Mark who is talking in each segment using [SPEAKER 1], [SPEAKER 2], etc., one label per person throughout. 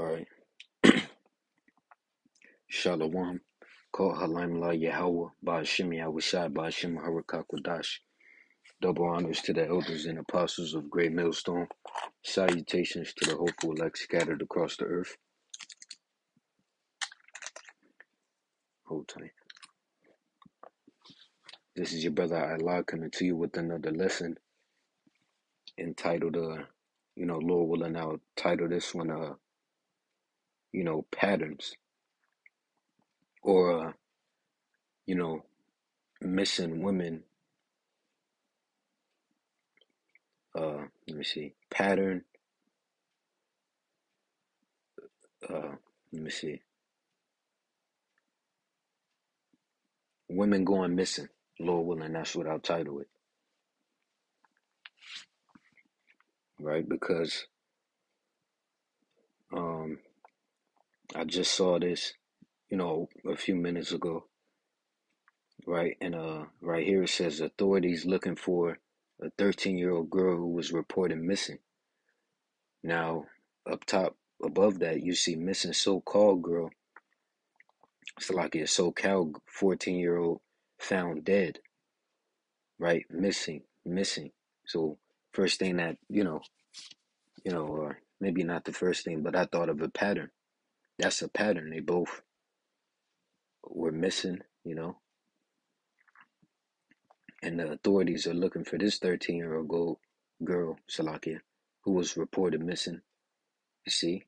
[SPEAKER 1] All right. Shalom. Call Halim La Yahweh, Ba'ashim Yahushai, Ba'ashim Harakakwadash. Double honors to the elders and apostles of Great Millstone. Salutations to the hopeful elect scattered across the earth. Hold tight. This is your brother Allah coming to you with another lesson entitled, Lord willing, I'll title this one, patterns or, missing women. Let me see. Pattern. Let me see. Women going missing. Lord willing, that's what I'll title it. Right? Because I just saw this, a few minutes ago. Right? And right here it says authorities looking for a 13-year-old girl who was reported missing. Now, up top above that, you see missing so-called girl. It's like a so-called 14-year-old found dead. Right? Missing. So first thing that, or maybe not the first thing, but I thought of a pattern. That's a pattern. They both were missing, and the authorities are looking for this 13-year-old girl, Salakia, who was reported missing. You see,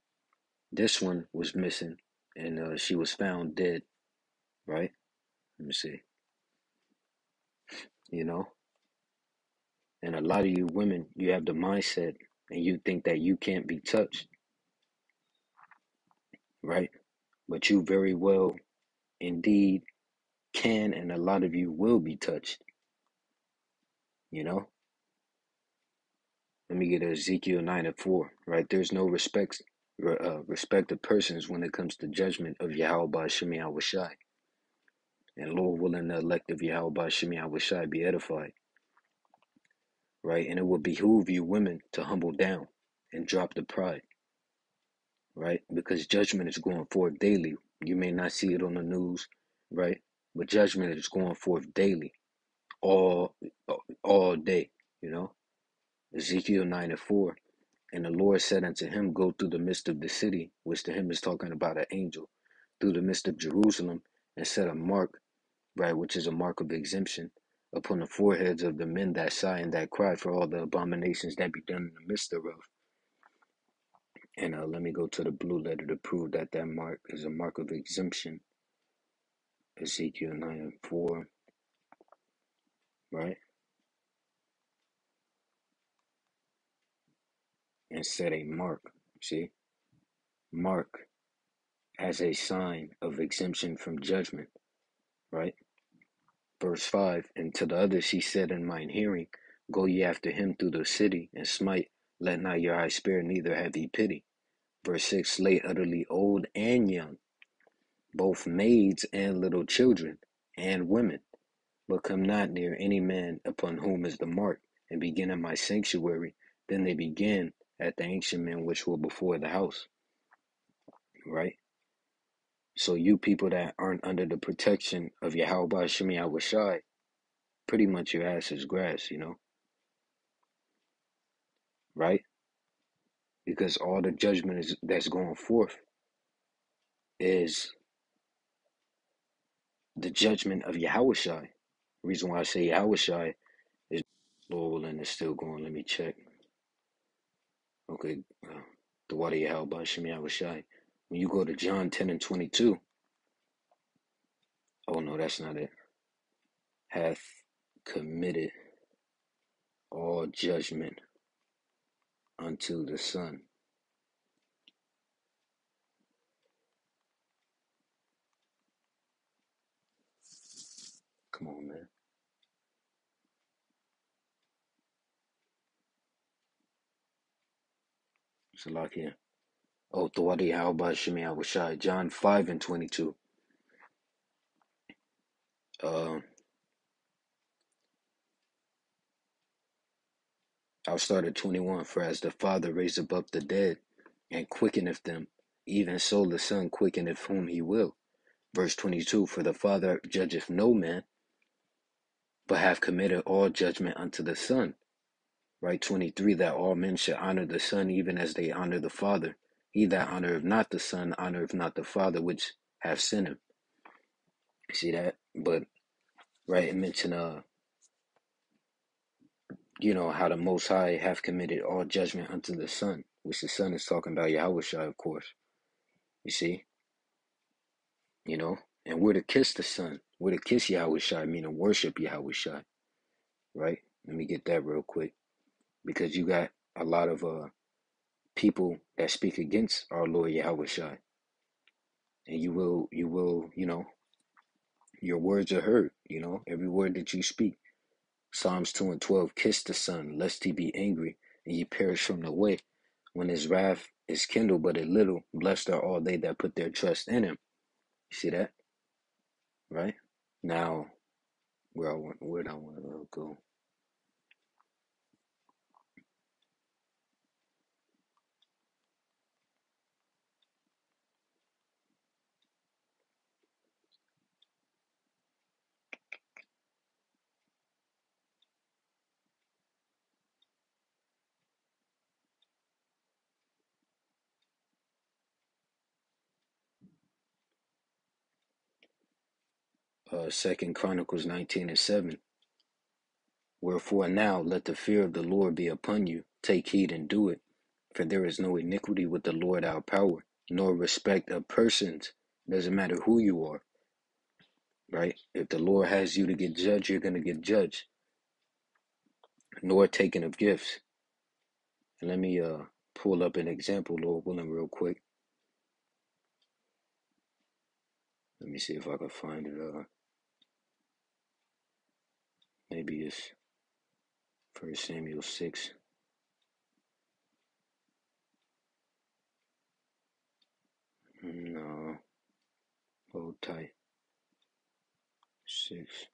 [SPEAKER 1] this one was missing, and she was found dead, right? Let me see, and a lot of you women, you have the mindset, and you think that you can't be touched, right? But you very well, indeed, can, and a lot of you will be touched, Let me get Ezekiel 9:4, right? There's no respect of persons when it comes to judgment of Yahweh Ba'ashim Yahushai. And Lord willing, the elect of Yahweh Ba'ashim Yahushai be edified, right? And it will behoove you women to humble down and drop the pride, right? Because judgment is going forth daily. You may not see it on the news, right? But judgment is going forth daily, all day, Ezekiel 9:4. And the Lord said unto him, go through the midst of the city, which to him is talking about an angel, through the midst of Jerusalem, and set a mark, right, which is a mark of exemption, upon the foreheads of the men that sigh and that cry for all the abominations that be done in the midst thereof. And let me go to the blue letter to prove that that mark is a mark of exemption. Ezekiel 9:4, right? And set a mark, see? Mark as a sign of exemption from judgment, right? Verse 5, and to the others he said in mine hearing, go ye after him through the city, and smite, let not your eye spare, neither have ye pity. Verse 6, slay utterly old and young, both maids and little children, and women, but come not near any man upon whom is the mark, and begin at my sanctuary. Then they begin at the ancient men which were before the house, right? So you people that aren't under the protection of Yahweh Ba'ashim Yahushai, pretty much your ass is grass, right? Because all the judgment that's going forth is the judgment of Yahushai. Reason why I say Yahushai is Lord willing is still going. Let me check. Okay, the water Yahweh Ba'ashim Yahushai. When you go to John 10:22, oh no, that's not it. Hath committed all judgment unto the Son. Come on, man. It's a lot here. Oh, the water Yahweh Ba'ashim Yahushai. John 5:22. I'll start at 21. For as the Father raiseth up the dead, and quickeneth them, even so the Son quickeneth whom he will. Verse 22, for the Father judgeth no man, but hath committed all judgment unto the Son. Right, 23, that all men should honor the Son even as they honor the Father. He that honoreth not the Son honoreth not the Father which hath sent him. See that? But right, it mentioned how the Most High hath committed all judgment unto the Son, which the Son is talking about Yahushua, of course. You see, and we're to kiss the Son. We're to kiss Yahushua, meaning worship Yahushua. Right? Let me get that real quick, because you got a lot of people that speak against our Lord Yahushua, and you will, your words are heard. Every word that you speak. Psalms 2:12, kiss the Son, lest he be angry, and ye perish from the way. When his wrath is kindled but a little, blessed are all they that put their trust in him. You see that? Right? Now, where do I want to go? 2 Chronicles 19:7. Wherefore now let the fear of the Lord be upon you. Take heed and do it. For there is no iniquity with the Lord our power, nor respect of persons. Doesn't matter who you are, right? If the Lord has you to get judged, you're going to get judged. Nor taken of gifts. And let me pull up an example, Lord willing, real quick. Let me see if I can find it. Maybe it's 1 Samuel 6. No. Hold tight. 6.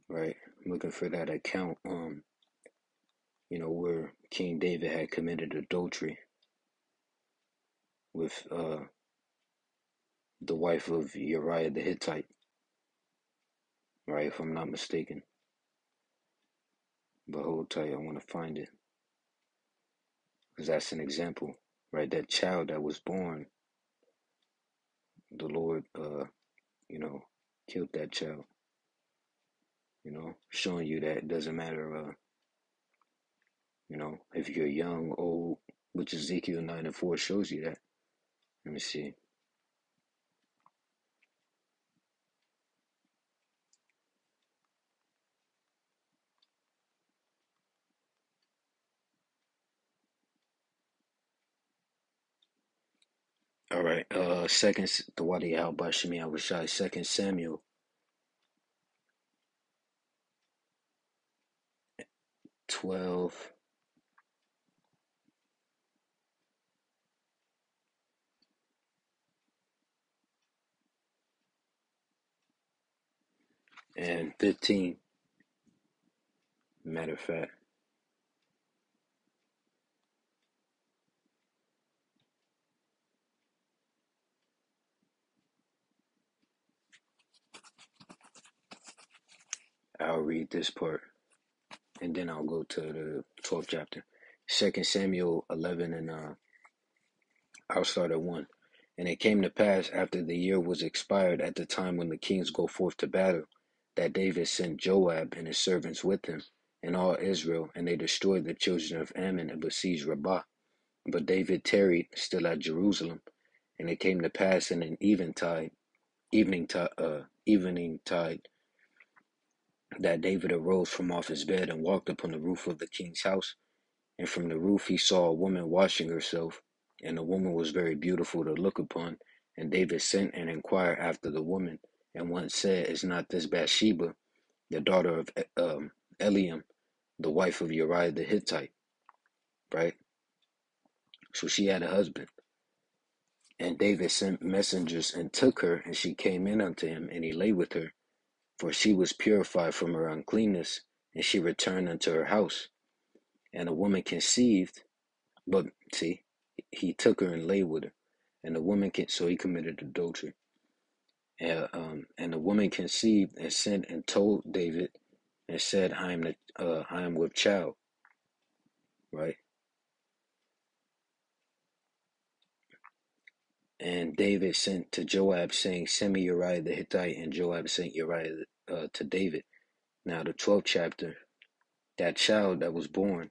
[SPEAKER 1] Right. I'm looking for that account. Where King David had committed adultery with the wife of Uriah the Hittite. Right, if I'm not mistaken. But hold tight, I want to find it. Because that's an example. Right, that child that was born, the Lord, killed that child. Showing you that it doesn't matter, if you're young, old, which Ezekiel 9:4 shows you that. Let me see. All right, the Wadi Al Bashimi Awashai, 2 Samuel 12 and 15. Matter of fact, I'll read this part and then I'll go to the 12th chapter. 2 Samuel 11, and I'll start at 1. And it came to pass after the year was expired, at the time when the kings go forth to battle, that David sent Joab and his servants with him, and all Israel, and they destroyed the children of Ammon and besieged Rabbah. But David tarried still at Jerusalem. And it came to pass in an evening tide, that David arose from off his bed and walked upon the roof of the king's house. And from the roof he saw a woman washing herself, and the woman was very beautiful to look upon. And David sent and inquired after the woman. And one said, is not this Bathsheba, the daughter of Eliam, the wife of Uriah the Hittite? Right? So she had a husband. And David sent messengers and took her, and she came in unto him, and he lay with her, for she was purified from her uncleanness, and she returned unto her house. And the woman conceived, but see, he took her and lay with her, and the woman so he committed adultery. And the woman conceived and sent and told David and said, I am with child, right? And David sent to Joab, saying, send me Uriah the Hittite, and Joab sent Uriah to David. Now, the 12th chapter, that child that was born,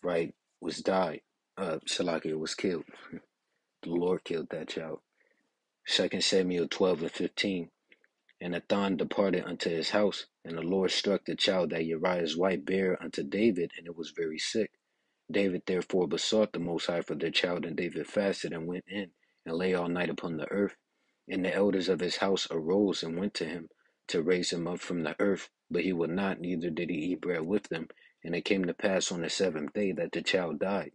[SPEAKER 1] right, was died. Salakia was killed. The Lord killed that child. 2 Samuel 12 and 15. And Nathan departed unto his house, and the Lord struck the child that Uriah's wife bare unto David, and it was very sick. David therefore besought the Most High for the child, and David fasted and went in, and lay all night upon the earth. And the elders of his house arose and went to him to raise him up from the earth, but he would not, neither did he eat bread with them. And it came to pass on the 7th day that the child died,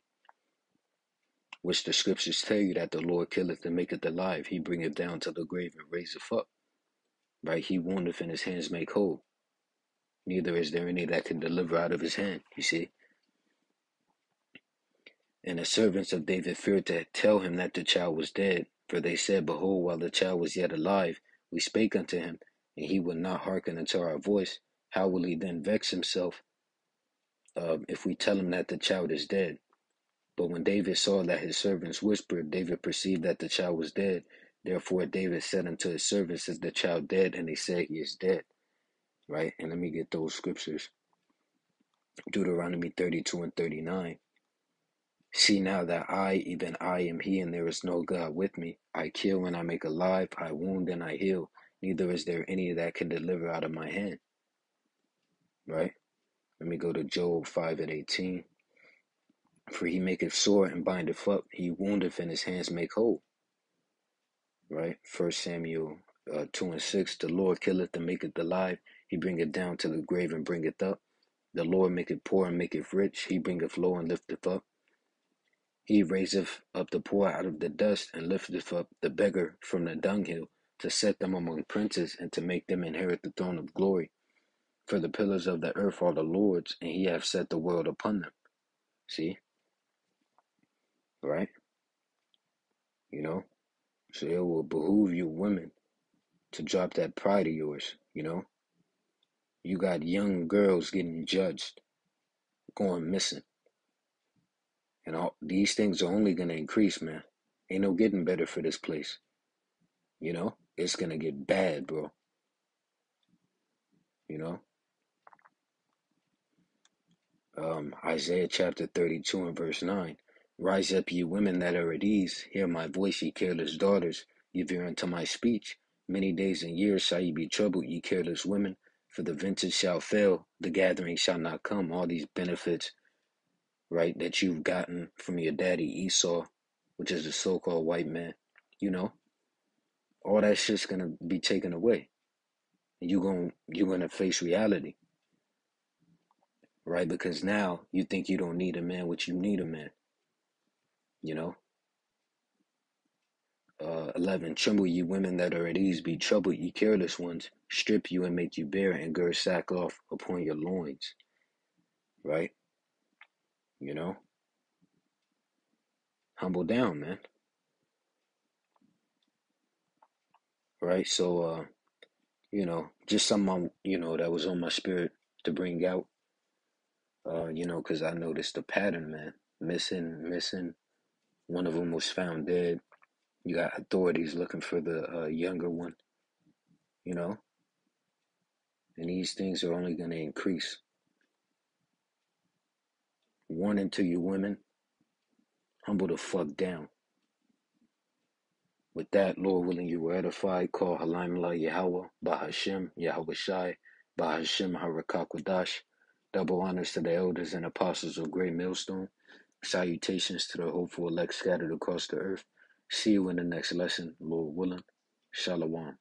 [SPEAKER 1] which the scriptures tell you that the Lord killeth and maketh alive. He bringeth down to the grave and raiseth up. Right? He woundeth and his hands make whole. Neither is there any that can deliver out of his hand, you see. And the servants of David feared to tell him that the child was dead, for they said, behold, while the child was yet alive, we spake unto him, and he would not hearken unto our voice. How will he then vex himself if we tell him that the child is dead? But when David saw that his servants whispered, David perceived that the child was dead. Therefore David said unto his servants, is the child dead? And they said, he is dead. Right? And let me get those scriptures. Deuteronomy 32 and 39. See now that I, even I, am he, and there is no God with me. I kill and I make alive, I wound and I heal. Neither is there any that can deliver out of my hand. Right? Let me go to Job 5 and 18. For he maketh sore and bindeth up, he woundeth and his hands make whole. Right? 1 Samuel 2 and 6. The Lord killeth and maketh alive, he bringeth down to the grave and bringeth up. The Lord maketh poor and maketh rich, he bringeth low and lifteth up. He raiseth up the poor out of the dust, and lifteth up the beggar from the dunghill, to set them among princes, and to make them inherit the throne of glory. For the pillars of the earth are the Lord's, and he hath set the world upon them. See? Right? You know? So it will behoove you women to drop that pride of yours, you know? You got young girls getting judged, going missing. And all these things are only going to increase, man. Ain't no getting better for this place. You know? It's going to get bad, bro. You know? Isaiah chapter 32 and verse 9. Rise up, ye women that are at ease. Hear my voice, ye careless daughters. Give ear unto my speech. Many days and years shall ye be troubled, ye careless women. For the vintage shall fail, the gathering shall not come. All these benefits, right, that you've gotten from your daddy Esau, which is the so-called white man, you know, all that shit's gonna be taken away. And you're gonna face reality. Right? Because now you think you don't need a man, which you need a man. You know? 11. Tremble, ye women that are at ease, be troubled, ye careless ones. Strip you and make you bare, and gird sackcloth upon your loins. Right? You know? Humble down, man. Right? So, you know, just something, that was on my spirit to bring out. Because I noticed the pattern, man. Missing. One of them was found dead. You got authorities looking for the younger one, you know? And these things are only going to increase. Warning to you women, humble the fuck down. With that, Lord willing, you were edified. Call Halimullah Yahweh, Bahashem, Yahweh Shai, Bahashem Harakakwadash. Double honors to the elders and apostles of Great Millstone. Salutations to the hopeful elect scattered across the earth. See you in the next lesson, Lord willing. Shalom.